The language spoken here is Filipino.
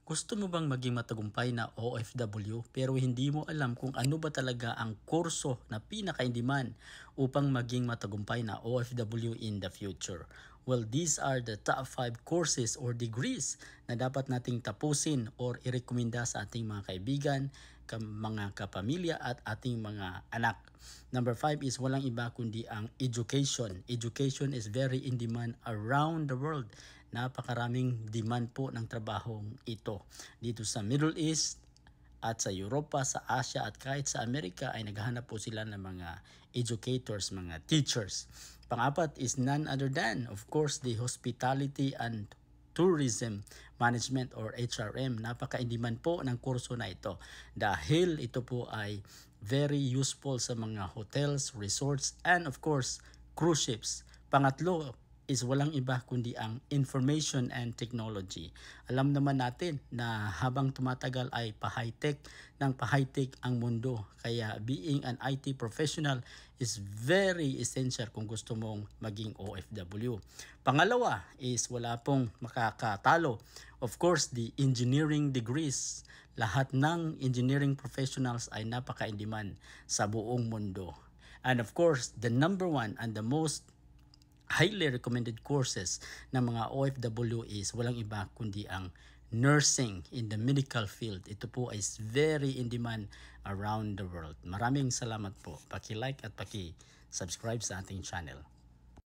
Gusto mo bang maging matagumpay na OFW pero hindi mo alam kung ano ba talaga ang kurso na pinaka-in-demand upang maging matagumpay na OFW in the future? Well, these are the top 5 courses or degrees na dapat nating tapusin or irekomenda sa ating mga kaibigan, mga kapamilya at ating mga anak. Number 5 is walang iba kundi ang education. Education is very in demand around the world. Napakaraming demand po ng trabahong ito. Dito sa Middle East at sa Europa, sa Asia at kahit sa Amerika ay naghahanap po sila ng mga educators, mga teachers. Pang-apat is none other than, of course, the hospitality and tourism management or HRM. Napaka-in-demand po ng kurso na ito dahil ito po ay very useful sa mga hotels, resorts, and of course, cruise ships. Pangatlo is walang iba kundi ang information and technology. Alam naman natin na habang tumatagal ay pa-high-tech ng pa-high-tech ang mundo. Kaya being an IT professional is very essential kung gusto mong maging OFW. Pangalawa is wala pong makakatalo. Of course, the engineering degrees. Lahat ng engineering professionals ay napaka-in-demand sa buong mundo. And of course, the number one and the most highly recommended courses ng mga OFW is walang iba kundi ang nursing in the medical field. Ito po is very in demand around the world. Maraming salamat po. Paki-like at paki-subscribe sa ating channel.